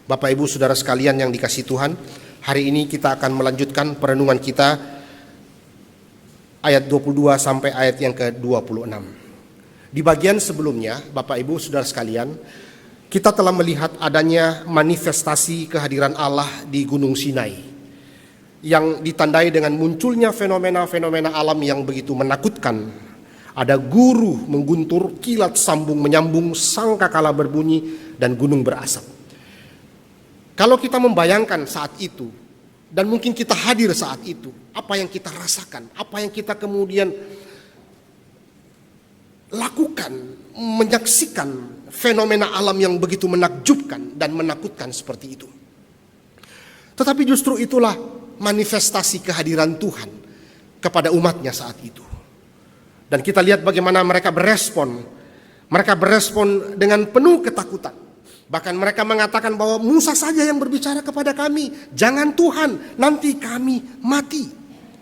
Bapak Ibu Saudara sekalian yang dikasihi Tuhan, hari ini kita akan melanjutkan perenungan kita ayat 22 sampai ayat yang ke-26. Di bagian sebelumnya, Bapak Ibu Saudara sekalian, kita telah melihat adanya manifestasi kehadiran Allah di Gunung Sinai yang ditandai dengan munculnya fenomena-fenomena alam yang begitu menakutkan. Ada guru mengguntur, kilat sambung menyambung, sangkakala berbunyi, dan gunung berasap. Kalau kita membayangkan saat itu, dan mungkin kita hadir saat itu, apa yang kita rasakan, apa yang kita kemudian lakukan, menyaksikan fenomena alam yang begitu menakjubkan dan menakutkan seperti itu. Tetapi justru itulah manifestasi kehadiran Tuhan kepada umatnya saat itu. Dan kita lihat bagaimana mereka berespon. Mereka berespon dengan penuh ketakutan. Bahkan mereka mengatakan bahwa Musa saja yang berbicara kepada kami. Jangan Tuhan, nanti kami mati.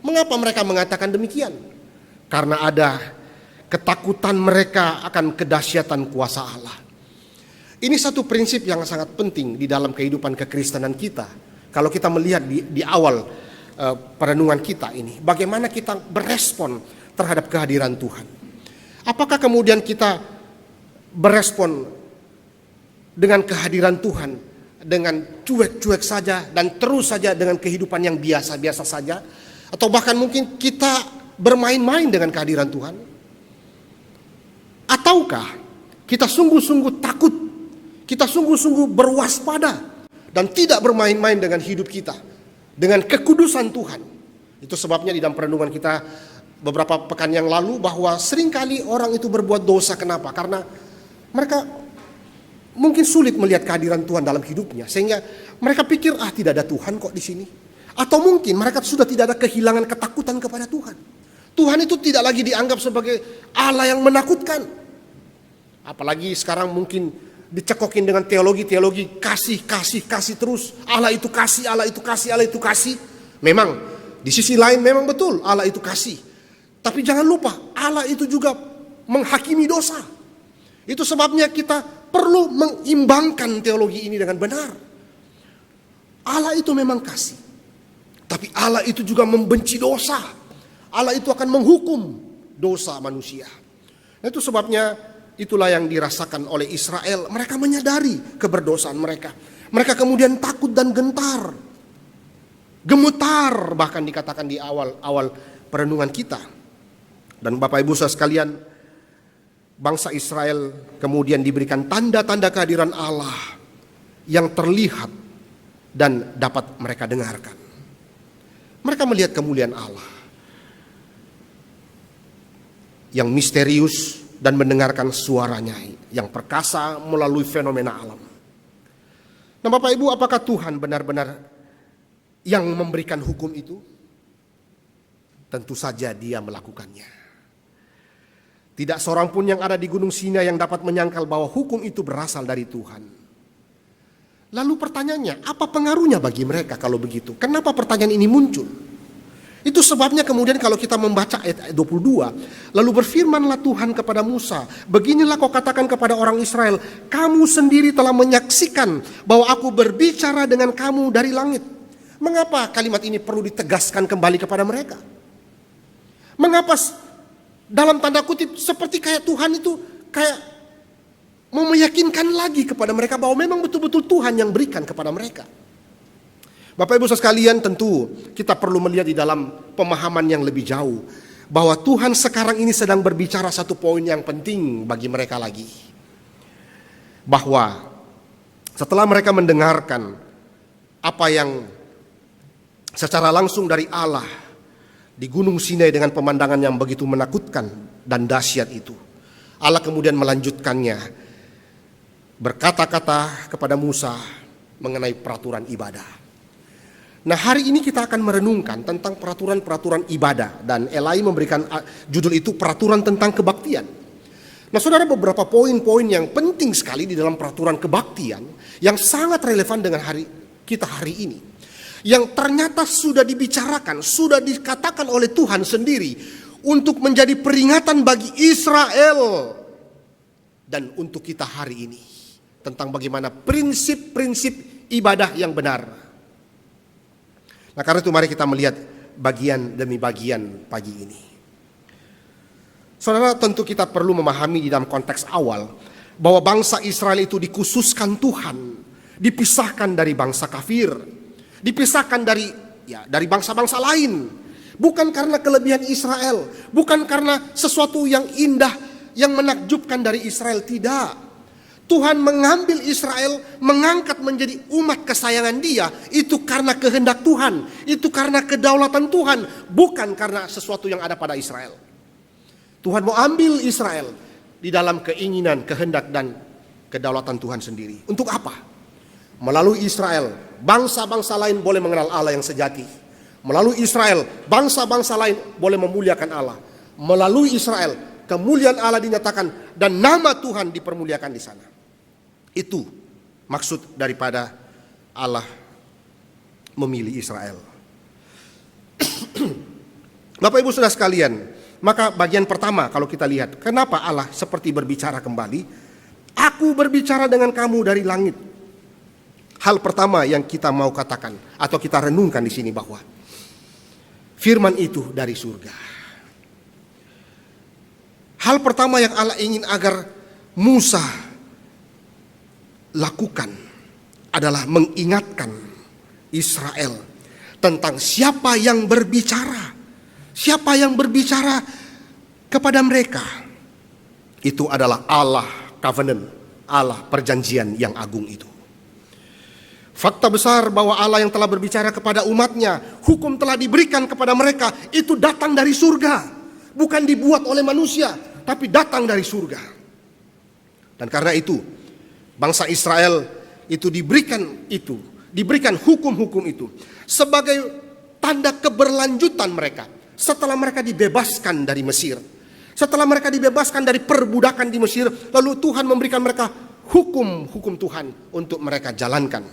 Mengapa mereka mengatakan demikian? Karena ada ketakutan mereka akan kedahsyatan kuasa Allah. Ini satu prinsip yang sangat penting di dalam kehidupan kekristenan kita. Kalau kita melihat di awal perenungan kita ini, bagaimana kita berespon terhadap kehadiran Tuhan. Apakah kemudian kita berespon dengan kehadiran Tuhan dengan cuek-cuek saja dan terus saja dengan kehidupan yang biasa-biasa saja, atau bahkan mungkin kita bermain-main dengan kehadiran Tuhan? Ataukah kita sungguh-sungguh takut, kita sungguh-sungguh berwaspada dan tidak bermain-main dengan hidup kita, dengan kekudusan Tuhan? Itu sebabnya di dalam perenungan kita beberapa pekan yang lalu bahwa seringkali orang itu berbuat dosa. Kenapa? Karena mereka mungkin sulit melihat kehadiran Tuhan dalam hidupnya, sehingga mereka pikir tidak ada Tuhan kok di sini. Atau mungkin mereka sudah tidak ada kehilangan ketakutan kepada Tuhan. Tuhan itu tidak lagi dianggap sebagai Allah yang menakutkan. Apalagi sekarang mungkin dicekokin dengan teologi kasih terus. Allah itu kasih, Allah itu kasih, Allah itu kasih. Memang di sisi lain memang betul Allah itu kasih. Tapi jangan lupa Allah itu juga menghakimi dosa. Itu sebabnya kita perlu mengimbangkan teologi ini dengan benar. Allah itu memang kasih, tapi Allah itu juga membenci dosa. Allah itu akan menghukum dosa manusia. Itu sebabnya itulah yang dirasakan oleh Israel. Mereka menyadari keberdosaan mereka. Mereka kemudian takut dan gentar, gemetar, bahkan dikatakan di awal perenungan kita. Dan Bapak Ibu saudara sekalian, bangsa Israel kemudian diberikan tanda-tanda kehadiran Allah yang terlihat dan dapat mereka dengarkan. Mereka melihat kemuliaan Allah yang misterius dan mendengarkan suaranya yang perkasa melalui fenomena alam. Nah Bapak Ibu, apakah Tuhan benar-benar yang memberikan hukum itu? Tentu saja Dia melakukannya. Tidak seorang pun yang ada di Gunung Sinai yang dapat menyangkal bahwa hukum itu berasal dari Tuhan. Lalu pertanyaannya, apa pengaruhnya bagi mereka kalau begitu? Kenapa pertanyaan ini muncul? Itu sebabnya kemudian kalau kita membaca ayat 22, lalu berfirmanlah Tuhan kepada Musa, beginilah kau katakan kepada orang Israel, kamu sendiri telah menyaksikan bahwa aku berbicara dengan kamu dari langit. Mengapa kalimat ini perlu ditegaskan kembali kepada mereka? Mengapa dalam tanda kutip seperti kayak Tuhan itu kayak mau meyakinkan lagi kepada mereka bahwa memang betul-betul Tuhan yang berikan kepada mereka. Bapak Ibu sekalian, tentu kita perlu melihat di dalam pemahaman yang lebih jauh bahwa Tuhan sekarang ini sedang berbicara satu poin yang penting bagi mereka lagi. Bahwa setelah mereka mendengarkan apa yang secara langsung dari Allah di Gunung Sinai dengan pemandangan yang begitu menakutkan dan dahsyat itu, Allah kemudian melanjutkannya berkata-kata kepada Musa mengenai peraturan ibadah. Nah hari ini kita akan merenungkan tentang peraturan-peraturan ibadah, dan Elai memberikan judul itu peraturan tentang kebaktian. Nah saudara, beberapa poin-poin yang penting sekali di dalam peraturan kebaktian yang sangat relevan dengan kita hari ini, yang ternyata sudah dibicarakan, sudah dikatakan oleh Tuhan sendiri untuk menjadi peringatan bagi Israel dan untuk kita hari ini, tentang bagaimana prinsip-prinsip ibadah yang benar. Nah, karena itu mari kita melihat bagian demi bagian pagi ini. Saudara, tentu kita perlu memahami di dalam konteks awal bahwa bangsa Israel itu dikhususkan Tuhan, dipisahkan dari bangsa kafir, dipisahkan dari bangsa-bangsa lain. Bukan karena kelebihan Israel, bukan karena sesuatu yang indah, yang menakjubkan dari Israel, tidak. Tuhan mengambil Israel, mengangkat menjadi umat kesayangan Dia, itu karena kehendak Tuhan, itu karena kedaulatan Tuhan, bukan karena sesuatu yang ada pada Israel. Tuhan mau ambil Israel di dalam keinginan, kehendak, dan kedaulatan Tuhan sendiri. Untuk apa? Melalui Israel, bangsa-bangsa lain boleh mengenal Allah yang sejati. Melalui Israel, bangsa-bangsa lain boleh memuliakan Allah. Melalui Israel, kemuliaan Allah dinyatakan dan nama Tuhan dipermuliakan di sana. Itu maksud daripada Allah memilih Israel. Bapak Ibu Saudara sekalian, maka bagian pertama kalau kita lihat, kenapa Allah seperti berbicara kembali? Aku berbicara dengan kamu dari langit. Hal pertama yang kita mau katakan atau kita renungkan di sini bahwa firman itu dari surga. Hal pertama yang Allah ingin agar Musa lakukan adalah mengingatkan Israel tentang siapa yang berbicara. Siapa yang berbicara kepada mereka. Itu adalah Allah covenant, Allah perjanjian yang agung itu. Fakta besar bahwa Allah yang telah berbicara kepada umatnya, hukum telah diberikan kepada mereka, itu datang dari surga. Bukan dibuat oleh manusia, tapi datang dari surga. Dan karena itu, bangsa Israel itu diberikan hukum-hukum itu sebagai tanda keberlanjutan mereka. Setelah mereka dibebaskan dari Mesir, setelah mereka dibebaskan dari perbudakan di Mesir, lalu Tuhan memberikan mereka hukum-hukum Tuhan untuk mereka jalankan.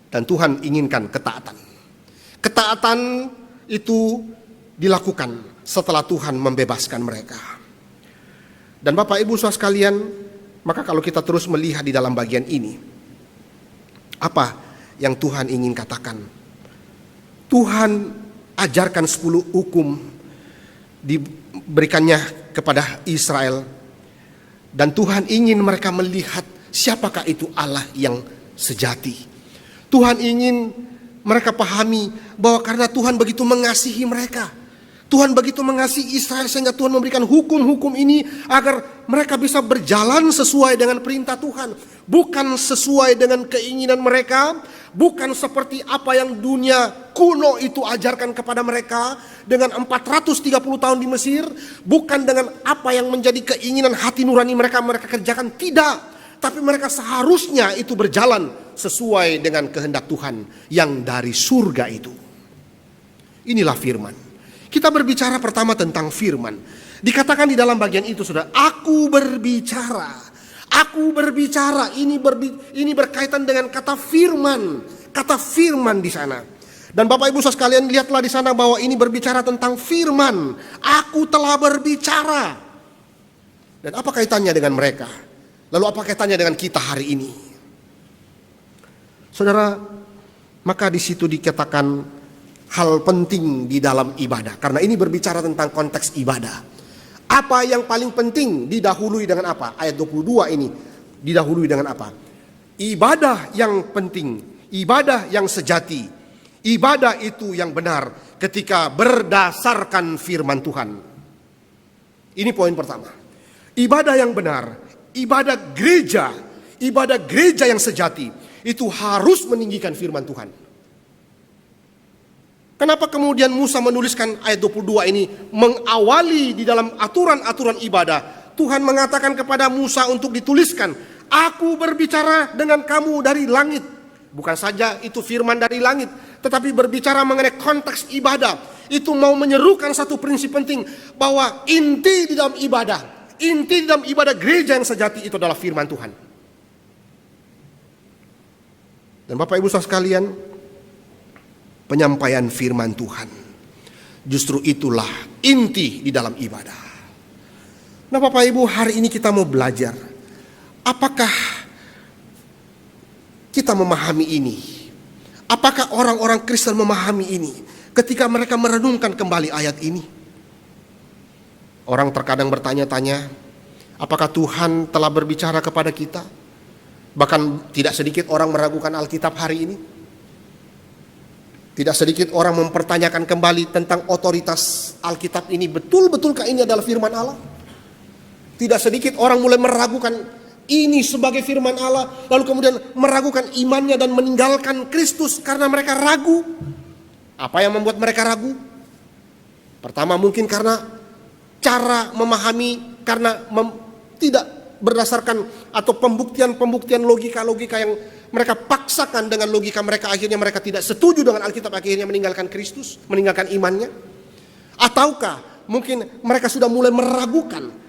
Dan Tuhan inginkan ketaatan. Ketaatan itu dilakukan setelah Tuhan membebaskan mereka. Dan Bapak Ibu Saudara sekalian, maka kalau kita terus melihat di dalam bagian ini, apa yang Tuhan ingin katakan? Tuhan ajarkan 10 hukum diberikannya kepada Israel. Dan Tuhan ingin mereka melihat siapakah itu Allah yang sejati. Tuhan ingin mereka pahami bahwa karena Tuhan begitu mengasihi mereka, Tuhan begitu mengasihi Israel sehingga Tuhan memberikan hukum-hukum ini agar mereka bisa berjalan sesuai dengan perintah Tuhan. Bukan sesuai dengan keinginan mereka, bukan seperti apa yang dunia kuno itu ajarkan kepada mereka dengan 430 tahun di Mesir, bukan dengan apa yang menjadi keinginan hati nurani mereka kerjakan, tidak. Tapi mereka seharusnya itu berjalan sesuai dengan kehendak Tuhan yang dari surga itu. Inilah firman. Kita berbicara pertama tentang firman. Dikatakan di dalam bagian itu sudah, aku berbicara. Aku berbicara, ini berkaitan dengan kata firman. Kata firman di sana. Dan Bapak Ibu Saudara sekalian, lihatlah di sana bahwa ini berbicara tentang firman. Aku telah berbicara. Dan apa kaitannya dengan mereka? Lalu apa kaitannya dengan kita hari ini? Saudara, maka di situ dikatakan hal penting di dalam ibadah. Karena ini berbicara tentang konteks ibadah. Apa yang paling penting didahului dengan apa? Ayat 22 ini didahului dengan apa? Ibadah yang penting, ibadah yang sejati, ibadah itu yang benar ketika berdasarkan firman Tuhan. Ini poin pertama. Ibadah yang benar, ibadah gereja yang sejati itu harus meninggikan firman Tuhan. Kenapa kemudian Musa menuliskan ayat 22 ini mengawali di dalam aturan-aturan ibadah? Tuhan mengatakan kepada Musa untuk dituliskan, aku berbicara dengan kamu dari langit. Bukan saja itu firman dari langit, tetapi berbicara mengenai konteks ibadah. Itu mau menyerukan satu prinsip penting bahwa inti di dalam ibadah gereja yang sejati itu adalah firman Tuhan. Dan Bapak Ibu Saudara sekalian, penyampaian firman Tuhan justru itulah inti di dalam ibadah. Nah Bapak Ibu, hari ini kita mau belajar apakah kita memahami ini? Apakah orang-orang Kristen memahami ini ketika mereka merenungkan kembali ayat ini? Orang terkadang bertanya-tanya, apakah Tuhan telah berbicara kepada kita? Bahkan tidak sedikit orang meragukan Alkitab hari ini. Tidak sedikit orang mempertanyakan kembali tentang otoritas Alkitab ini. Betul-betulkah ini adalah firman Allah? Tidak sedikit orang mulai meragukan ini sebagai firman Allah, lalu kemudian meragukan imannya dan meninggalkan Kristus karena mereka ragu. Apa yang membuat mereka ragu? Pertama mungkin karena cara memahami, karena tidak berdasarkan atau pembuktian logika-logika yang mereka paksakan dengan logika mereka, akhirnya mereka tidak setuju dengan Alkitab, akhirnya meninggalkan Kristus, meninggalkan imannya. Ataukah mungkin mereka sudah mulai meragukan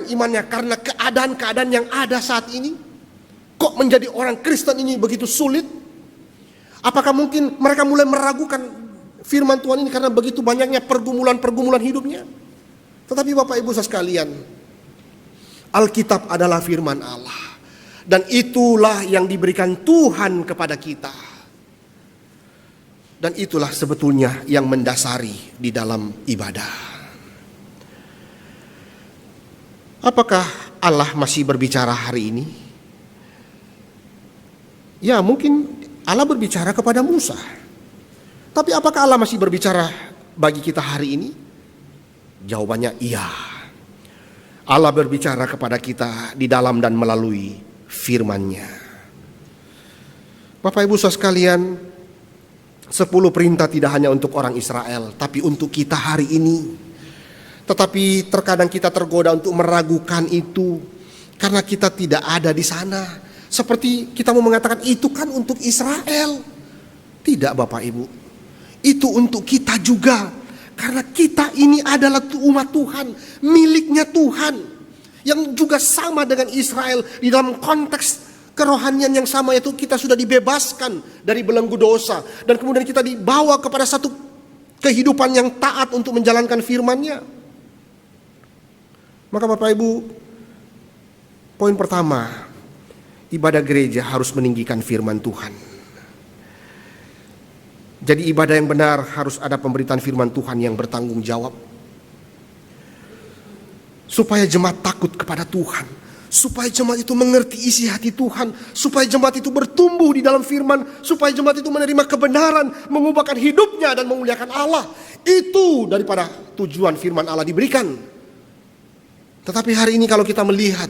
imannya karena keadaan-keadaan yang ada saat ini. Kok menjadi orang Kristen ini begitu sulit? Apakah mungkin mereka mulai meragukan firman Tuhan ini karena begitu banyaknya pergumulan-pergumulan hidupnya? Tetapi Bapak Ibu sekalian, Alkitab adalah firman Allah. Dan itulah yang diberikan Tuhan kepada kita. Dan itulah sebetulnya yang mendasari di dalam ibadah. Apakah Allah masih berbicara hari ini? Ya, mungkin Allah berbicara kepada Musa. Tapi apakah Allah masih berbicara bagi kita hari ini? Jawabannya iya. Allah berbicara kepada kita di dalam dan melalui firman-Nya. Bapak Ibu saudara sekalian, 10 perintah tidak hanya untuk orang Israel, tapi untuk kita hari ini. Tetapi terkadang kita tergoda untuk meragukan itu karena kita tidak ada di sana. Seperti kita mau mengatakan itu kan untuk Israel. Tidak Bapak Ibu, itu untuk kita juga. Karena kita ini adalah umat Tuhan, miliknya Tuhan. Yang juga sama dengan Israel di dalam konteks kerohanian yang sama, yaitu kita sudah dibebaskan dari belenggu dosa. Dan kemudian kita dibawa kepada satu kehidupan yang taat untuk menjalankan firman-Nya. Maka Bapak Ibu, poin pertama, ibadah gereja harus meninggikan firman Tuhan. Jadi ibadah yang benar harus ada pemberitaan firman Tuhan yang bertanggung jawab. Supaya jemaat takut kepada Tuhan. Supaya jemaat itu mengerti isi hati Tuhan. Supaya jemaat itu bertumbuh di dalam firman. Supaya jemaat itu menerima kebenaran, mengubahkan hidupnya dan memuliakan Allah. Itu daripada tujuan firman Allah diberikan. Tetapi hari ini kalau kita melihat,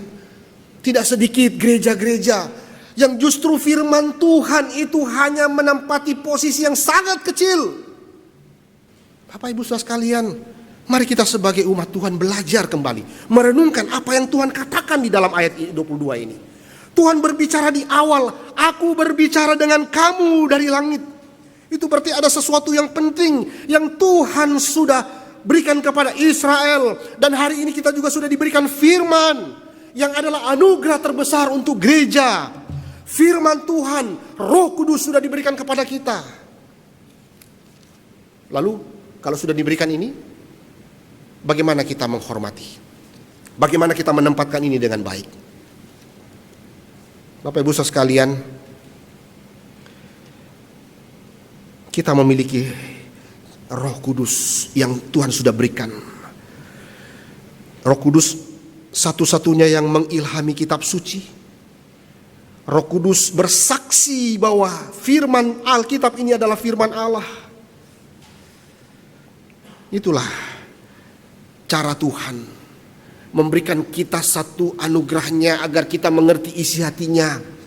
tidak sedikit gereja-gereja yang justru firman Tuhan itu hanya menempati posisi yang sangat kecil. Bapak Ibu saudara sekalian, mari kita sebagai umat Tuhan belajar kembali, merenungkan apa yang Tuhan katakan di dalam ayat 22 ini. Tuhan berbicara di awal, aku berbicara dengan kamu dari langit. Itu berarti ada sesuatu yang penting yang Tuhan sudah berikan kepada Israel. Dan hari ini kita juga sudah diberikan firman yang adalah anugerah terbesar untuk gereja. Firman Tuhan, Roh Kudus sudah diberikan kepada kita. Lalu kalau sudah diberikan ini, bagaimana kita menghormati? Bagaimana kita menempatkan ini dengan baik? Bapak Ibu saudara sekalian, kita memiliki Roh Kudus yang Tuhan sudah berikan. Roh Kudus satu-satunya yang mengilhami kitab suci. Roh Kudus bersaksi bahwa firman Alkitab ini adalah firman Allah. Itulah cara Tuhan memberikan kita satu anugerahnya agar kita mengerti isi hatinya.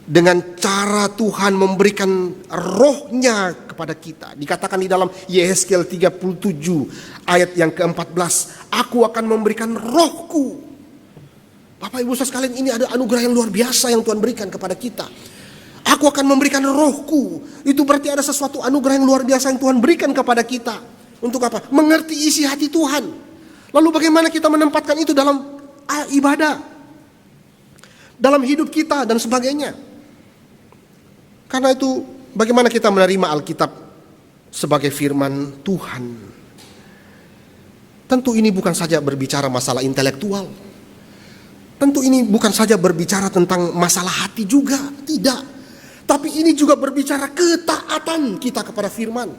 Dengan cara Tuhan memberikan rohnya kepada kita. Dikatakan di dalam Yehezkiel 37 ayat yang ke-14. Aku akan memberikan rohku. Bapak Ibu saudara sekalian, ini ada anugerah yang luar biasa yang Tuhan berikan kepada kita. Aku akan memberikan rohku. Itu berarti ada sesuatu anugerah yang luar biasa yang Tuhan berikan kepada kita. Untuk apa? Mengerti isi hati Tuhan. Lalu bagaimana kita menempatkan itu dalam ibadah, dalam hidup kita dan sebagainya. Karena itu bagaimana kita menerima Alkitab sebagai firman Tuhan. Tentu ini bukan saja berbicara masalah intelektual. Tentu ini bukan saja berbicara tentang masalah hati juga, tidak. Tapi ini juga berbicara ketaatan kita kepada firman.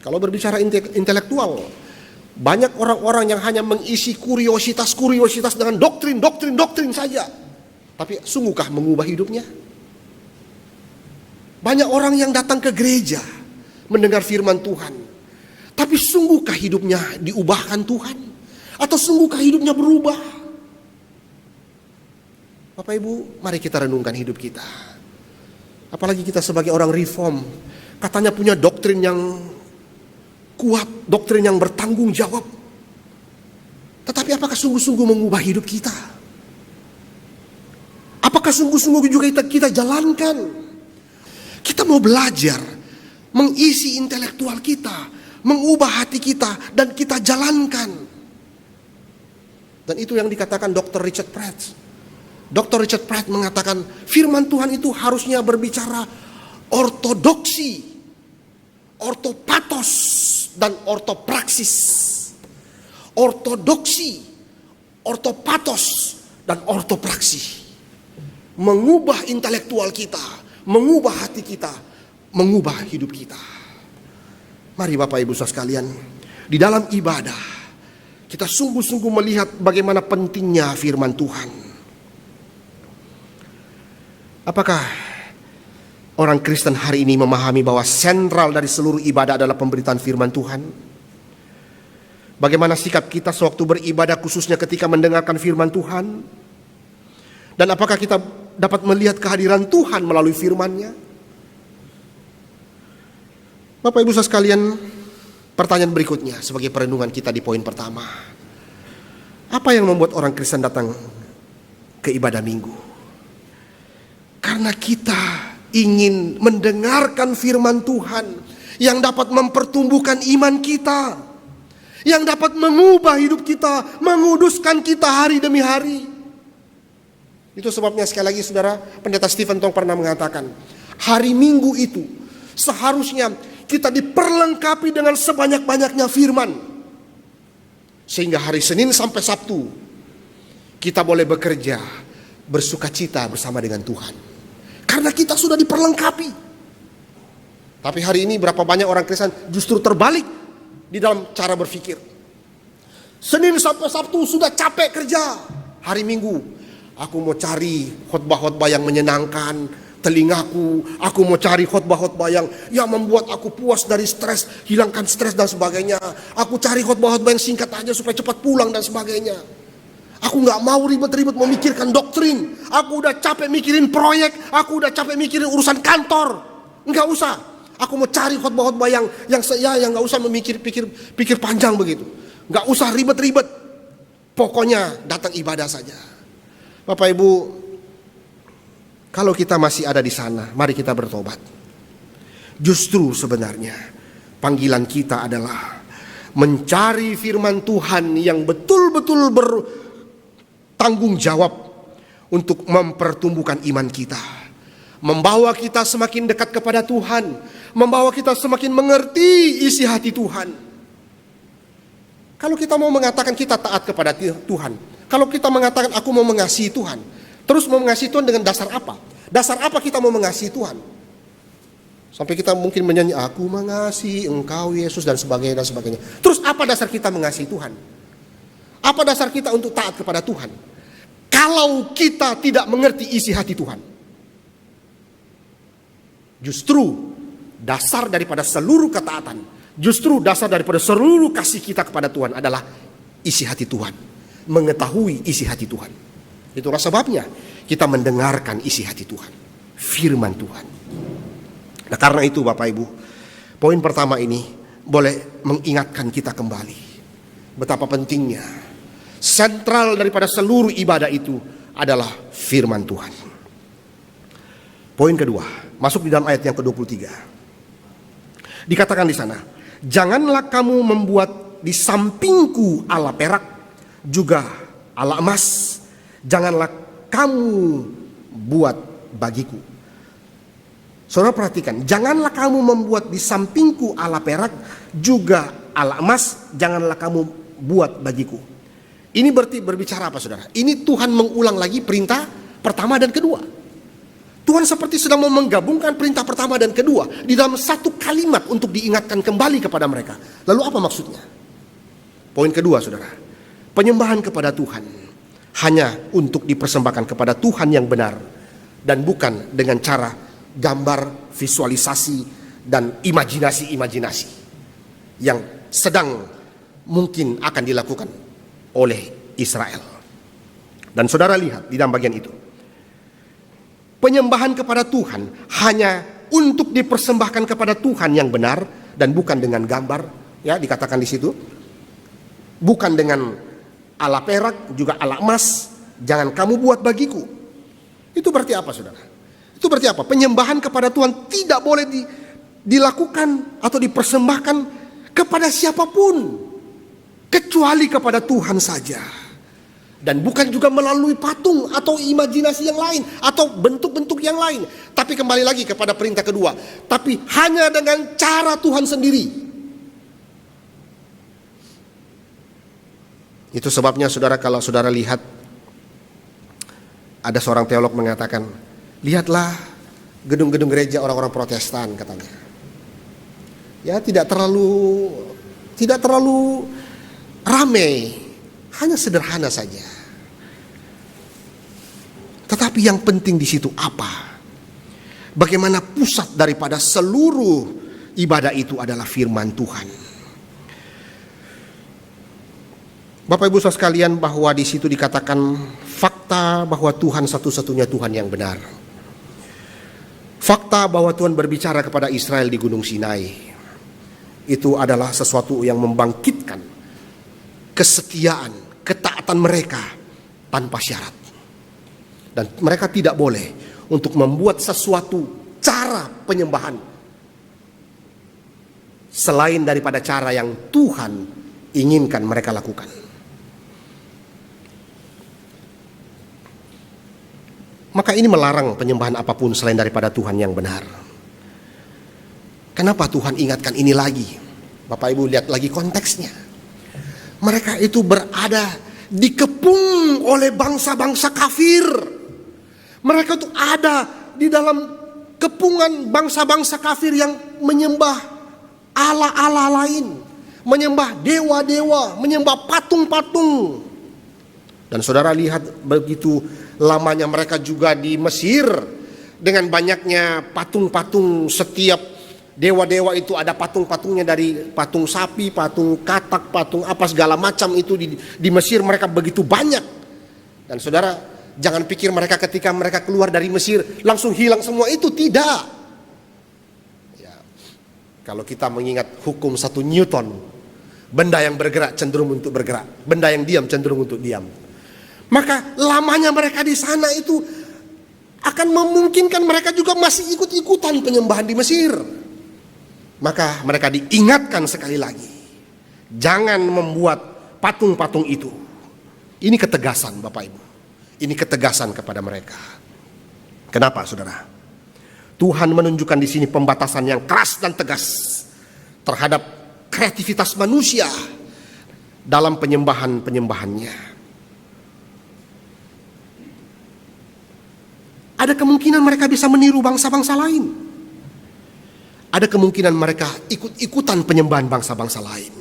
Kalau berbicara intelektual, banyak orang-orang yang hanya mengisi kuriositas dengan doktrin saja. Tapi sungguhkah mengubah hidupnya? Banyak orang yang datang ke gereja mendengar firman Tuhan, tapi sungguhkah hidupnya diubahkan Tuhan? Atau sungguhkah hidupnya berubah? Bapak Ibu, mari kita renungkan hidup kita. Apalagi kita sebagai orang reform, katanya punya doktrin yang kuat, doktrin yang bertanggung jawab. Tetapi apakah sungguh-sungguh mengubah hidup kita? Apakah sungguh-sungguh juga kita jalankan? Kita mau belajar, mengisi intelektual kita, mengubah hati kita, dan kita jalankan. Dan itu yang dikatakan Dr. Richard Pratt. Dr. Richard Pratt mengatakan firman Tuhan itu harusnya berbicara ortodoksi, ortopatos, dan ortopraksis. Ortodoksi, ortopatos, dan ortopraksi. Mengubah intelektual kita, mengubah hati kita, mengubah hidup kita. Mari Bapak Ibu saudara sekalian, di dalam ibadah kita sungguh-sungguh melihat bagaimana pentingnya firman Tuhan. Apakah orang Kristen hari ini memahami bahwa sentral dari seluruh ibadah adalah pemberitaan firman Tuhan? Bagaimana sikap kita sewaktu beribadah, khususnya ketika mendengarkan firman Tuhan? Dan apakah kita dapat melihat kehadiran Tuhan melalui firman-Nya? Bapak Ibu saudara sekalian, pertanyaan berikutnya sebagai perenungan kita di poin pertama. Apa yang membuat orang Kristen datang ke ibadah minggu? Karena kita ingin mendengarkan firman Tuhan yang dapat mempertumbuhkan iman kita, yang dapat mengubah hidup kita, menguduskan kita hari demi hari. Itu sebabnya sekali lagi saudara, Pendeta Stephen Tong pernah mengatakan, hari Minggu itu seharusnya kita diperlengkapi dengan sebanyak-banyaknya firman. Sehingga hari Senin sampai Sabtu kita boleh bekerja, bersukacita bersama dengan Tuhan. Karena kita sudah diperlengkapi. Tapi hari ini berapa banyak orang Kristen justru terbalik di dalam cara berpikir. Senin sampai Sabtu sudah capek kerja. Hari Minggu aku mau cari khotbah-khotbah yang menyenangkan telingaku. Aku mau cari khotbah-khotbah yang membuat aku puas dari stres, hilangkan stres dan sebagainya. Aku cari khotbah-khotbah yang singkat aja supaya cepat pulang dan sebagainya. Aku gak mau ribet-ribet memikirkan doktrin. Aku udah capek mikirin proyek. Aku udah capek mikirin urusan kantor. Enggak usah. Aku mau cari khotbah-khotbah yang gak usah pikir panjang begitu. Gak usah ribet-ribet. Pokoknya datang ibadah saja. Bapak Ibu, kalau kita masih ada di sana, mari kita bertobat. Justru sebenarnya panggilan kita adalah mencari firman Tuhan yang betul-betul bertanggung jawab untuk mempertumbuhkan iman kita, membawa kita semakin dekat kepada Tuhan, membawa kita semakin mengerti isi hati Tuhan. Kalau kita mau mengatakan kita taat kepada Tuhan, kalau kita mengatakan aku mau mengasihi Tuhan, terus mau mengasihi Tuhan dengan dasar apa? Dasar apa kita mau mengasihi Tuhan? Sampai kita mungkin menyanyi, aku mengasihi Engkau Yesus dan sebagainya dan sebagainya. Terus apa dasar kita mengasihi Tuhan? Apa dasar kita untuk taat kepada Tuhan? Kalau kita tidak mengerti isi hati Tuhan. Justru dasar daripada seluruh ketaatan, justru dasar daripada seluruh kasih kita kepada Tuhan adalah isi hati Tuhan. Mengetahui isi hati Tuhan. Itulah sebabnya kita mendengarkan isi hati Tuhan, firman Tuhan. Nah karena itu Bapak Ibu, poin pertama ini boleh mengingatkan kita kembali betapa pentingnya sentral daripada seluruh ibadah itu adalah firman Tuhan. Poin kedua, masuk di dalam ayat yang ke-23. Dikatakan di sana, janganlah kamu membuat di sampingku ala perak, juga ala emas, janganlah kamu buat bagiku. Saudara perhatikan, janganlah kamu membuat di sampingku ala perak, juga ala emas, janganlah kamu buat bagiku. Ini berarti berbicara apa saudara? Ini Tuhan mengulang lagi perintah pertama dan kedua. Tuhan seperti sedang mau menggabungkan perintah pertama dan kedua di dalam satu kalimat untuk diingatkan kembali kepada mereka. Lalu apa maksudnya? Poin kedua saudara, penyembahan kepada Tuhan hanya untuk dipersembahkan kepada Tuhan yang benar dan bukan dengan cara gambar, visualisasi, dan imajinasi-imajinasi yang sedang mungkin akan dilakukan oleh Israel. Dan saudara lihat di dalam bagian itu, penyembahan kepada Tuhan hanya untuk dipersembahkan kepada Tuhan yang benar dan bukan dengan gambar, ya dikatakan di situ, bukan dengan ala perak juga ala emas, jangan kamu buat bagiku. Itu berarti apa saudara? Itu berarti apa? Penyembahan kepada Tuhan tidak boleh dilakukan atau dipersembahkan kepada siapapun kecuali kepada Tuhan saja. Dan bukan juga melalui patung atau imajinasi yang lain atau bentuk-bentuk yang lain. Tapi kembali lagi kepada perintah kedua, tapi hanya dengan cara Tuhan sendiri. Itu sebabnya saudara, kalau saudara lihat, ada seorang teolog mengatakan, lihatlah gedung-gedung gereja orang-orang Protestan katanya. Ya tidak terlalu ramai, hanya sederhana saja. Tetapi yang penting di situ apa? Bagaimana pusat daripada seluruh ibadah itu adalah firman Tuhan. Bapak Ibu saudara sekalian, bahwa di situ dikatakan fakta bahwa Tuhan satu-satunya Tuhan yang benar. Fakta bahwa Tuhan berbicara kepada Israel di Gunung Sinai. Itu adalah sesuatu yang membangkitkan kesetiaan, ketaatan mereka tanpa syarat. Dan mereka tidak boleh untuk membuat sesuatu cara penyembahan selain daripada cara yang Tuhan inginkan mereka lakukan. Maka ini melarang penyembahan apapun selain daripada Tuhan yang benar. Kenapa Tuhan ingatkan ini lagi? Bapak Ibu lihat lagi konteksnya. Mereka itu berada dikepung oleh bangsa-bangsa kafir. Mereka itu ada di dalam kepungan bangsa-bangsa kafir yang menyembah ala-ala lain, menyembah dewa-dewa, menyembah patung-patung. Dan saudara lihat begitu lamanya mereka juga di Mesir, dengan banyaknya patung-patung. Setiap dewa-dewa itu ada patung-patungnya, dari patung sapi, patung katak, patung apa segala macam itu di Mesir mereka begitu banyak. Dan saudara, jangan pikir mereka ketika mereka keluar dari Mesir langsung hilang semua itu, tidak. Ya, kalau kita mengingat hukum 1 Newton, benda yang bergerak cenderung untuk bergerak, benda yang diam cenderung untuk diam. Maka lamanya mereka di sana itu akan memungkinkan mereka juga masih ikut-ikutan penyembahan di Mesir. Maka mereka diingatkan sekali lagi, jangan membuat patung-patung itu. Ini ketegasan Bapak Ibu. Ini ketegasan kepada mereka. Kenapa saudara? Tuhan menunjukkan di sini pembatasan yang keras dan tegas terhadap kreativitas manusia dalam penyembahannya. Ada kemungkinan mereka bisa meniru bangsa-bangsa lain. Ada kemungkinan mereka ikut-ikutan penyembahan bangsa-bangsa lain.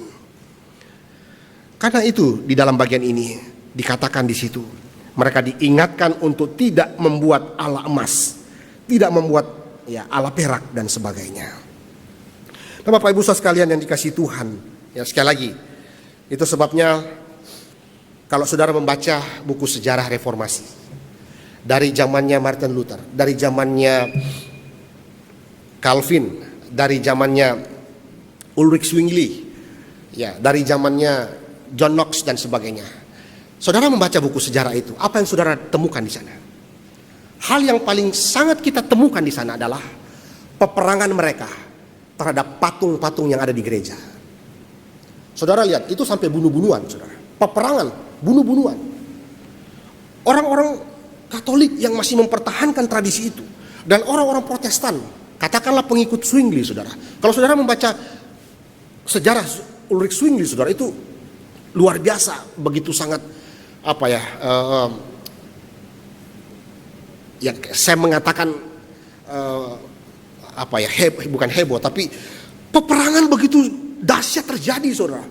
Karena itu di dalam bagian ini dikatakan di situ, mereka diingatkan untuk tidak membuat ala emas, tidak membuat ala perak dan sebagainya. Nah, Bapak Ibu saudara sekalian yang dikasihi Tuhan, ya sekali lagi, itu sebabnya kalau saudara membaca buku sejarah reformasi, dari zamannya Martin Luther, dari zamannya Calvin, dari zamannya Ulrich Zwingli, ya dari zamannya John Knox dan sebagainya. Saudara membaca buku sejarah itu, apa yang saudara temukan di sana? Hal yang paling sangat kita temukan di sana adalah peperangan mereka terhadap patung-patung yang ada di gereja. Saudara lihat, itu sampai bunuh-bunuhan, saudara. Peperangan, bunuh-bunuhan. Orang-orang Katolik yang masih mempertahankan tradisi itu, dan orang-orang Protestan, katakanlah pengikut Zwingli, saudara. Kalau saudara membaca sejarah Ulrich Zwingli, saudara, itu luar biasa, begitu sangat apa ya? Yang saya mengatakan apa ya? Bukan heboh, tapi peperangan begitu dahsyat terjadi, saudara.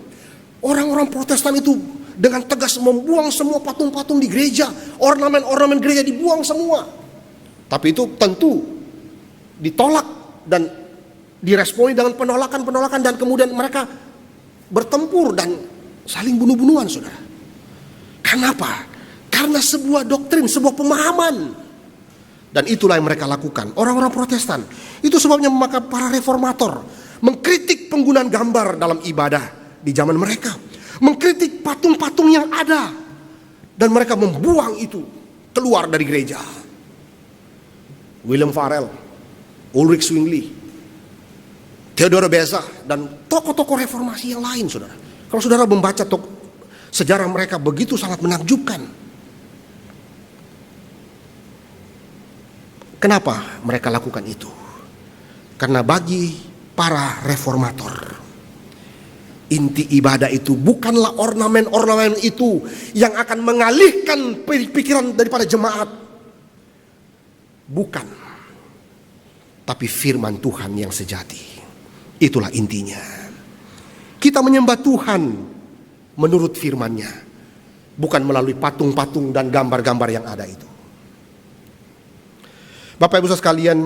Orang-orang Protestan itu dengan tegas membuang semua patung-patung di gereja, ornamen-ornamen gereja dibuang semua. Tapi itu tentu ditolak dan diresponi dengan penolakan-penolakan, dan kemudian mereka bertempur dan saling bunuh-bunuhan, saudara. Kenapa? Karena sebuah doktrin, sebuah pemahaman. Dan itulah yang mereka lakukan, orang-orang Protestan. Itu sebabnya maka para reformator mengkritik penggunaan gambar dalam ibadah di zaman mereka, mengkritik patung-patung yang ada, dan mereka membuang itu keluar dari gereja. William Farel, Ulrich Zwingli, Theodore Beza, dan tokoh-tokoh reformasi yang lain, saudara. Kalau saudara membaca sejarah mereka, begitu sangat menakjubkan. Kenapa mereka lakukan itu? Karena bagi para reformator, inti ibadah itu bukanlah ornamen-ornamen itu yang akan mengalihkan pikiran daripada jemaat. Bukan. Tapi firman Tuhan yang sejati. Itulah intinya. Kita menyembah Tuhan menurut firman-Nya, bukan melalui patung-patung dan gambar-gambar yang ada itu. Bapak Ibu saudara sekalian,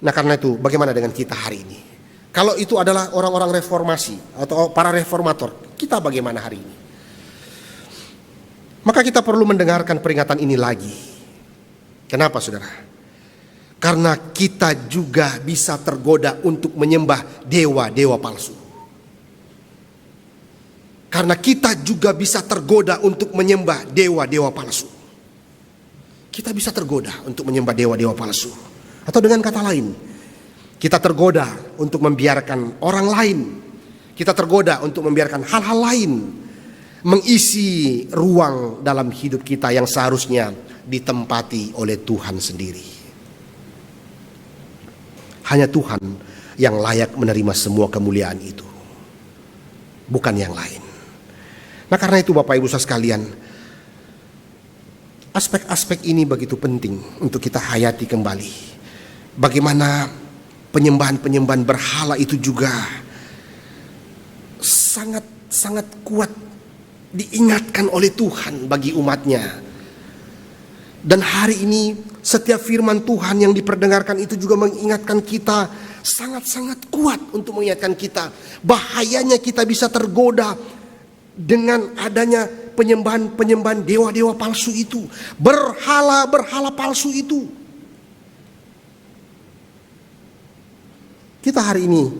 nah karena itu bagaimana dengan kita hari ini? Kalau itu adalah orang-orang reformasi atau para reformator, kita bagaimana hari ini? Maka kita perlu mendengarkan peringatan ini lagi. Kenapa, saudara? Karena kita juga bisa tergoda untuk menyembah dewa-dewa palsu. Karena kita juga bisa tergoda untuk menyembah dewa-dewa palsu. Kita bisa tergoda untuk menyembah dewa-dewa palsu. Atau dengan kata lain, kita tergoda untuk membiarkan orang lain, kita tergoda untuk membiarkan hal-hal lain mengisi ruang dalam hidup kita yang seharusnya ditempati oleh Tuhan sendiri. Hanya Tuhan yang layak menerima semua kemuliaan itu, bukan yang lain. Nah karena itu Bapak Ibu saudara sekalian, aspek-aspek ini begitu penting untuk kita hayati kembali. Bagaimana penyembahan-penyembahan berhala itu juga sangat kuat diingatkan oleh Tuhan bagi umatnya. Dan hari ini setiap firman Tuhan yang diperdengarkan itu juga mengingatkan kita, sangat-sangat kuat untuk mengingatkan kita bahayanya kita bisa tergoda dengan adanya penyembahan-penyembahan dewa-dewa palsu itu, berhala-berhala palsu itu. Kita hari ini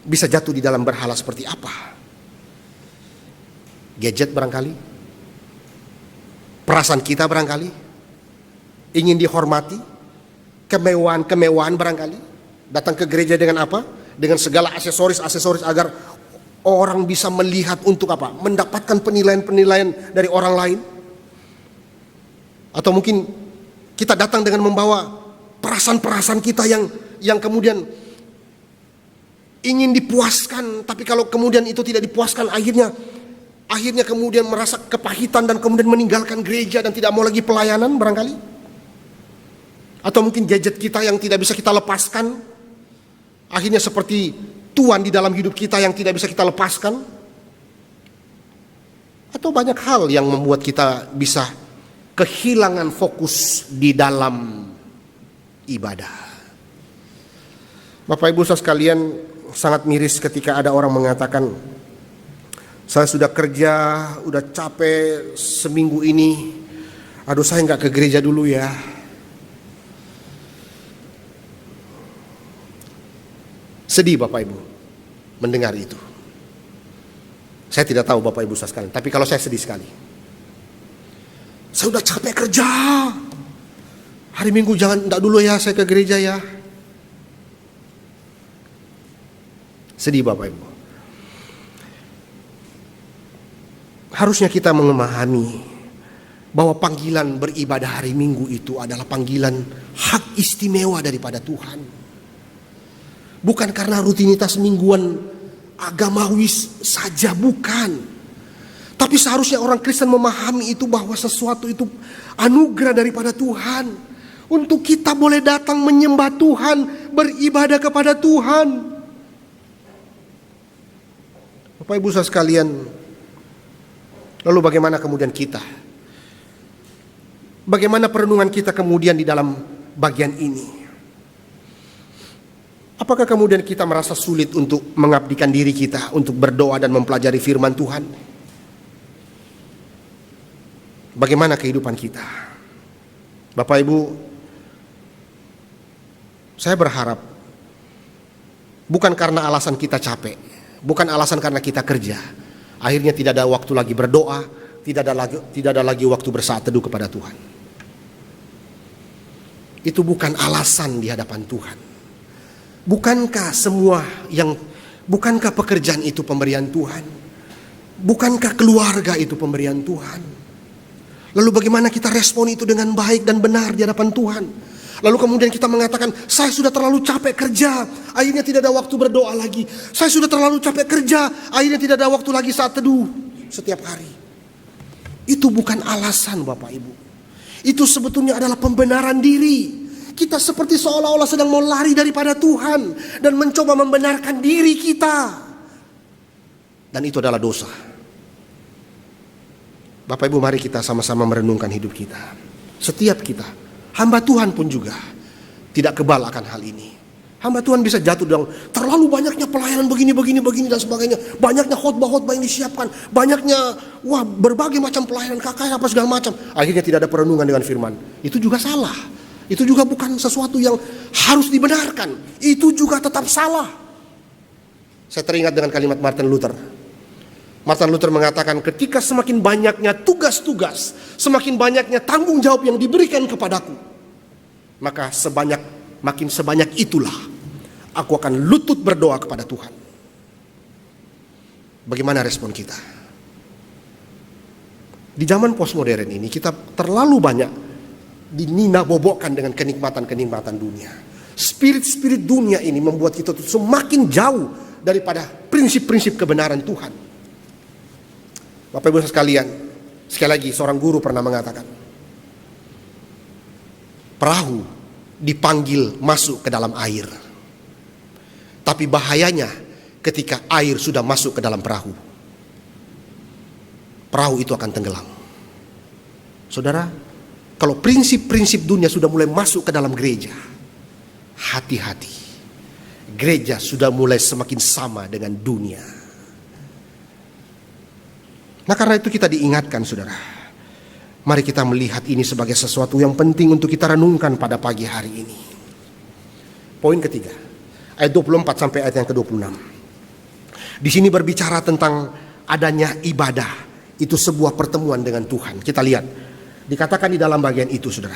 bisa jatuh di dalam berhala seperti apa? Gadget barangkali, perasaan kita barangkali, ingin dihormati, kemewahan-kemewahan barangkali. Datang ke gereja dengan apa? Dengan segala aksesoris-aksesoris agar orang bisa melihat untuk apa? Mendapatkan penilaian-penilaian dari orang lain. Atau mungkin kita datang dengan membawa perasaan-perasaan kita yang kemudian ingin dipuaskan, tapi kalau kemudian itu tidak dipuaskan, akhirnya kemudian merasa kepahitan dan kemudian meninggalkan gereja dan tidak mau lagi pelayanan barangkali. Atau mungkin gadget kita yang tidak bisa kita lepaskan, akhirnya seperti tuan di dalam hidup kita yang tidak bisa kita lepaskan. Atau banyak hal yang membuat kita bisa kehilangan fokus di dalam ibadah. Bapak Ibu saudara sekalian, sangat miris ketika ada orang mengatakan, saya sudah kerja, udah capek seminggu ini, aduh saya nggak ke gereja dulu ya. Sedih Bapak Ibu mendengar itu. Saya tidak tahu Bapak Ibu saudara sekalian, tapi kalau saya sedih sekali. Saya udah capek kerja, hari Minggu enggak dulu ya saya ke gereja ya. Sedih Bapak Ibu. Harusnya kita memahami bahwa panggilan beribadah hari Minggu itu adalah panggilan hak istimewa daripada Tuhan. Bukan karena rutinitas mingguan agamawi saja, bukan. Tapi seharusnya orang Kristen memahami itu, bahwa sesuatu itu anugerah daripada Tuhan. Untuk kita boleh datang menyembah Tuhan, beribadah kepada Tuhan. Bapak Ibu saudara sekalian, lalu bagaimana kemudian kita? Bagaimana perenungan kita kemudian di dalam bagian ini? Apakah kemudian kita merasa sulit untuk mengabdikan diri kita, untuk berdoa dan mempelajari firman Tuhan? Bagaimana kehidupan kita? Bapak Ibu, saya berharap bukan karena alasan kita capek, bukan alasan karena kita kerja, akhirnya tidak ada waktu lagi berdoa, tidak ada lagi waktu bersaat teduh kepada Tuhan. Itu bukan alasan di hadapan Tuhan. Bukankah pekerjaan itu pemberian Tuhan? Bukankah keluarga itu pemberian Tuhan? Lalu bagaimana kita respon itu dengan baik dan benar di hadapan Tuhan? Lalu kemudian kita mengatakan, saya sudah terlalu capek kerja, akhirnya tidak ada waktu berdoa lagi. Saya sudah terlalu capek kerja, akhirnya tidak ada waktu lagi saat teduh setiap hari. Itu bukan alasan Bapak Ibu. Itu sebetulnya adalah pembenaran diri. Kita seperti seolah-olah sedang mau lari daripada Tuhan dan mencoba membenarkan diri kita. Dan itu adalah dosa. Bapak Ibu, mari kita sama-sama merenungkan hidup kita. Setiap kita, hamba Tuhan pun juga tidak kebal akan hal ini. Hamba Tuhan bisa jatuh dalam terlalu banyaknya pelayanan begini dan sebagainya. Banyaknya khotbah-khotbah yang disiapkan. Banyaknya berbagai macam pelayanan KKR apa segala macam. Akhirnya tidak ada perenungan dengan firman. Itu juga salah. Itu juga bukan sesuatu yang harus dibenarkan. Itu juga tetap salah. Saya teringat dengan kalimat Martin Luther. Martin Luther mengatakan, ketika semakin banyaknya tugas-tugas, semakin banyaknya tanggung jawab yang diberikan kepadaku, maka makin sebanyak itulah aku akan lutut berdoa kepada Tuhan. Bagaimana respon kita? Di zaman postmodern ini kita terlalu banyak dinina-bobokkan dengan kenikmatan-kenikmatan dunia. Spirit-spirit dunia ini membuat kita semakin jauh daripada prinsip-prinsip kebenaran Tuhan. Bapak Ibu sekalian, sekali lagi seorang guru pernah mengatakan, perahu dipanggil masuk ke dalam air, tapi bahayanya ketika air sudah masuk ke dalam perahu, perahu itu akan tenggelam. Saudara, kalau prinsip-prinsip dunia sudah mulai masuk ke dalam gereja, hati-hati, gereja sudah mulai semakin sama dengan dunia. Nah, karena itu kita diingatkan, saudara. Mari kita melihat ini sebagai sesuatu yang penting untuk kita renungkan pada pagi hari ini. Poin ketiga, ayat 24 sampai ayat yang ke-26. Di sini berbicara tentang adanya ibadah. Itu sebuah pertemuan dengan Tuhan. Kita lihat, dikatakan di dalam bagian itu, saudara.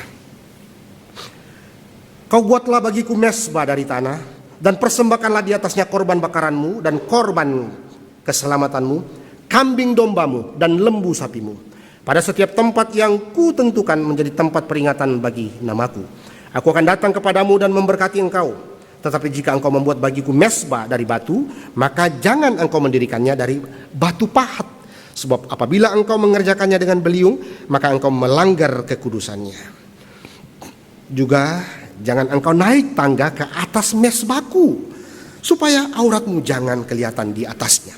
Kau buatlah bagiku mezbah dari tanah, dan persembahkanlah di atasnya korban bakaranmu dan korban keselamatanmu, kambing dombamu dan lembu sapimu, pada setiap tempat yang kutentukan menjadi tempat peringatan bagi namaku. Aku akan datang kepadamu dan memberkati engkau. Tetapi jika engkau membuat bagiku mezbah dari batu, maka jangan engkau mendirikannya dari batu pahat. Sebab apabila engkau mengerjakannya dengan beliung, maka engkau melanggar kekudusannya. Juga jangan engkau naik tangga ke atas mezbahku, supaya auratmu jangan kelihatan di atasnya.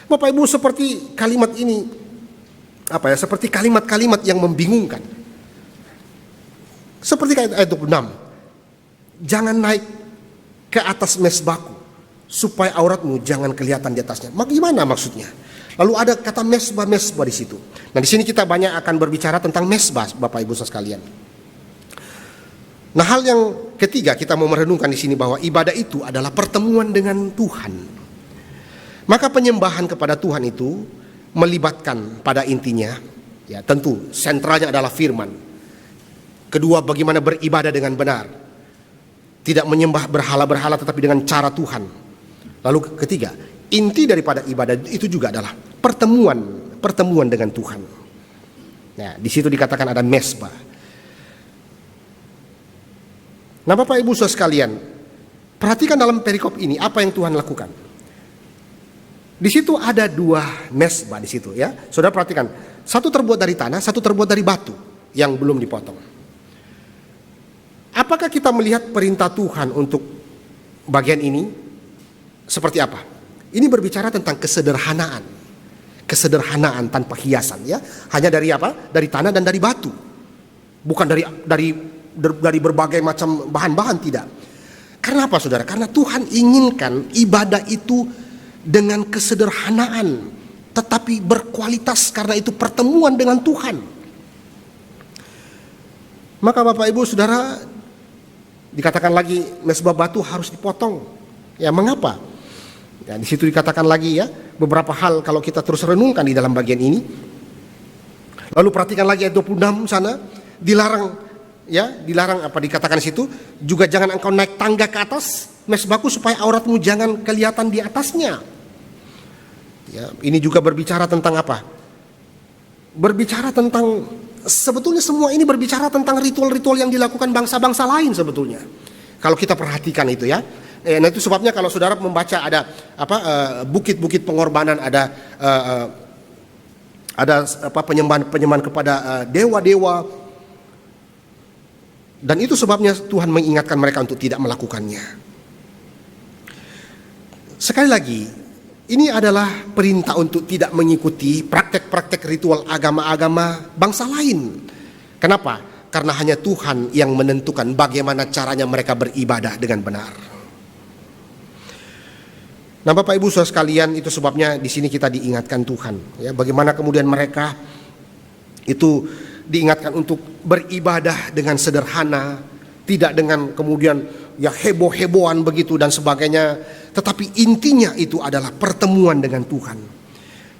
Bapak Ibu, seperti kalimat ini, seperti kalimat-kalimat yang membingungkan. Seperti ayat 26. Jangan naik ke atas mezbahku, supaya auratmu jangan kelihatan di atasnya. Bagaimana maksudnya? Lalu ada kata mezbah di situ. Nah, di sini kita banyak akan berbicara tentang mezbah, Bapak Ibu sekalian. Nah, hal yang ketiga kita mau merenungkan di sini bahwa ibadah itu adalah pertemuan dengan Tuhan. Maka penyembahan kepada Tuhan itu melibatkan pada intinya, ya tentu sentralnya adalah firman. Kedua, bagaimana beribadah dengan benar. Tidak menyembah berhala-berhala tetapi dengan cara Tuhan. Lalu ketiga, inti daripada ibadah itu juga adalah pertemuan dengan Tuhan. Nah, di situ dikatakan ada mezbah. Nah, Bapak Ibu saudara sekalian, perhatikan dalam perikop ini apa yang Tuhan lakukan. Di situ ada dua mesbah di situ ya. Saudara perhatikan, satu terbuat dari tanah, satu terbuat dari batu yang belum dipotong. Apakah kita melihat perintah Tuhan untuk bagian ini seperti apa? Ini berbicara tentang kesederhanaan. Kesederhanaan tanpa hiasan ya. Hanya dari apa? Dari tanah dan dari batu. Bukan dari berbagai macam bahan-bahan, tidak. Karena apa saudara? Karena Tuhan inginkan ibadah itu dengan kesederhanaan, tetapi berkualitas, karena itu pertemuan dengan Tuhan. Maka Bapak Ibu Saudara, dikatakan lagi mesbah batu harus dipotong. Ya, mengapa? Ya, di situ dikatakan lagi ya, beberapa hal kalau kita terus renungkan di dalam bagian ini. Lalu perhatikan lagi ayat 26 sana, dilarang apa dikatakan di situ, juga jangan engkau naik tangga ke atas mesbahku supaya auratmu jangan kelihatan di atasnya. Ya, ini juga berbicara tentang apa? Berbicara tentang, sebetulnya semua ini berbicara tentang ritual-ritual yang dilakukan bangsa-bangsa lain sebetulnya. Kalau kita perhatikan itu ya. Nah itu sebabnya kalau saudara membaca ada bukit-bukit pengorbanan, ada penyembahan kepada dewa-dewa. Dan itu sebabnya Tuhan mengingatkan mereka untuk tidak melakukannya. Sekali lagi, ini adalah perintah untuk tidak mengikuti praktek-praktek ritual agama-agama bangsa lain. Kenapa? Karena hanya Tuhan yang menentukan bagaimana caranya mereka beribadah dengan benar. Nah, Bapak Ibu Saudara sekalian, itu sebabnya di sini kita diingatkan Tuhan, ya, bagaimana kemudian mereka itu diingatkan untuk beribadah dengan sederhana, tidak dengan kemudian ya heboh-hebohan begitu dan sebagainya, tetapi intinya itu adalah pertemuan dengan Tuhan.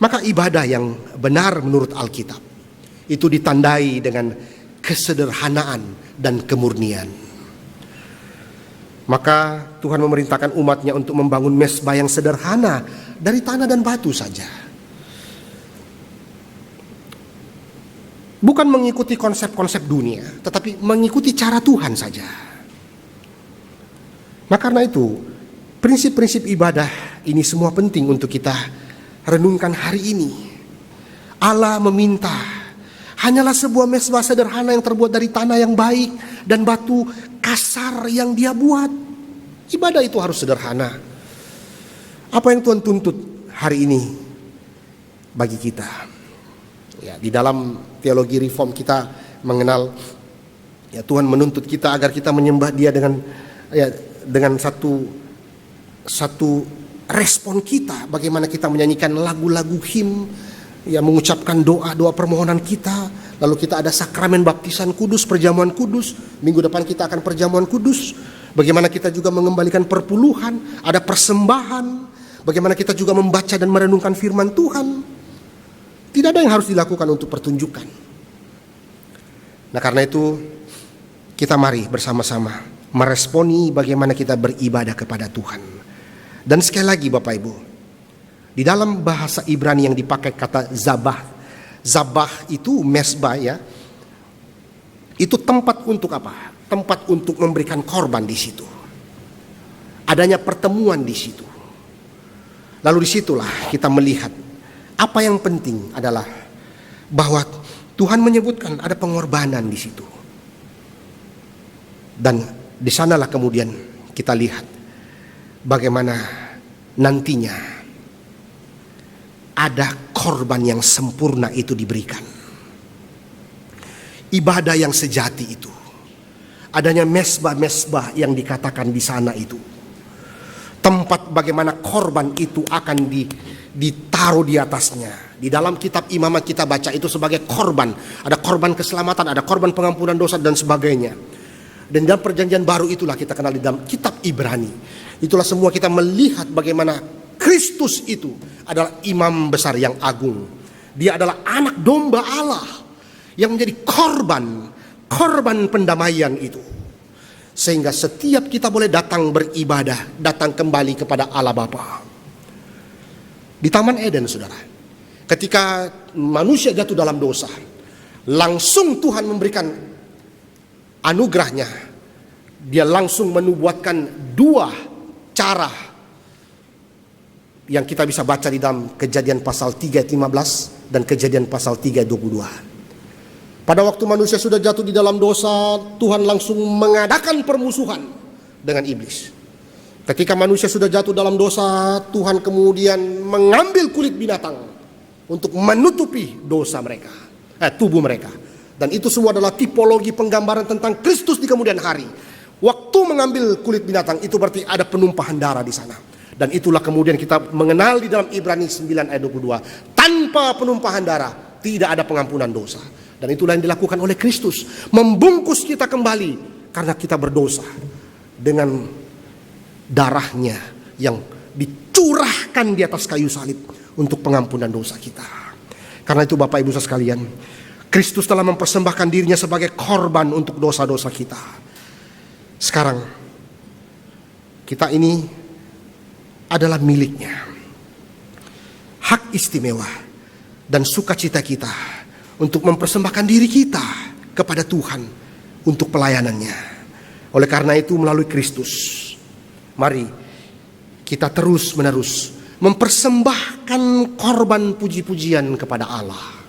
Maka ibadah yang benar menurut Alkitab itu ditandai dengan kesederhanaan dan kemurnian. Maka Tuhan memerintahkan umatnya untuk membangun mesbah yang sederhana dari tanah dan batu saja. Bukan mengikuti konsep-konsep dunia, tetapi mengikuti cara Tuhan saja. Nah karena itu, prinsip-prinsip ibadah ini semua penting untuk kita renungkan hari ini. Allah meminta hanyalah sebuah mesbah sederhana yang terbuat dari tanah yang baik dan batu kasar yang Dia buat. Ibadah itu harus sederhana. Apa yang Tuhan tuntut hari ini bagi kita? Ya, di dalam teologi reform kita mengenal ya Tuhan menuntut kita agar kita menyembah Dia dengan satu respon kita, bagaimana kita menyanyikan lagu-lagu him, ya mengucapkan doa-doa permohonan kita. Lalu kita ada sakramen baptisan kudus, perjamuan kudus. Minggu depan kita akan perjamuan kudus. Bagaimana kita juga mengembalikan perpuluhan, ada persembahan. Bagaimana kita juga membaca dan merenungkan firman Tuhan. Tidak ada yang harus dilakukan untuk pertunjukan. Nah karena itu kita mari bersama-sama meresponi bagaimana kita beribadah kepada Tuhan. Dan sekali lagi Bapak Ibu, di dalam bahasa Ibrani yang dipakai kata zabah. Zabah itu mesbah ya. Itu tempat untuk apa? Tempat untuk memberikan korban di situ. Adanya pertemuan di situ. Lalu disitulah kita melihat apa yang penting adalah bahwa Tuhan menyebutkan ada pengorbanan di situ. Dan di sanalah kemudian kita lihat bagaimana nantinya ada korban yang sempurna itu diberikan. Ibadah yang sejati itu. Adanya mesbah-mesbah yang dikatakan di sana itu. Tempat bagaimana korban itu akan ditaruh di atasnya. Di dalam kitab Imamat kita baca itu sebagai korban. Ada korban keselamatan, ada korban pengampunan dosa dan sebagainya. Dan dalam perjanjian baru itulah kita kenal di dalam kitab Ibrani. Itulah semua kita melihat bagaimana Kristus itu adalah imam besar yang agung. Dia adalah anak domba Allah yang menjadi korban pendamaian itu. Sehingga setiap kita boleh datang beribadah, datang kembali kepada Allah Bapa. Di Taman Eden saudara, ketika manusia jatuh dalam dosa, langsung Tuhan memberikan anugerahnya. Dia langsung menubuatkan dua cara yang kita bisa baca di dalam Kejadian pasal 3 ayat 15 dan Kejadian pasal 3 ayat 22. Pada waktu manusia sudah jatuh di dalam dosa, Tuhan langsung mengadakan permusuhan dengan iblis. Ketika manusia sudah jatuh dalam dosa, Tuhan kemudian mengambil kulit binatang untuk menutupi dosa mereka, tubuh mereka. Dan itu semua adalah tipologi penggambaran tentang Kristus di kemudian hari. Waktu mengambil kulit binatang itu berarti ada penumpahan darah di sana. Dan itulah kemudian kita mengenal di dalam Ibrani 9 ayat 22. Tanpa penumpahan darah tidak ada pengampunan dosa. Dan itulah yang dilakukan oleh Kristus. Membungkus kita kembali karena kita berdosa. Dengan darahnya yang dicurahkan di atas kayu salib untuk pengampunan dosa kita. Karena itu Bapak Ibu sekalian, Kristus telah mempersembahkan dirinya sebagai korban untuk dosa-dosa kita. Sekarang kita ini adalah miliknya. Hak istimewa dan sukacita kita untuk mempersembahkan diri kita kepada Tuhan untuk pelayanannya. Oleh karena itu melalui Kristus, mari kita terus-menerus mempersembahkan korban puji-pujian kepada Allah.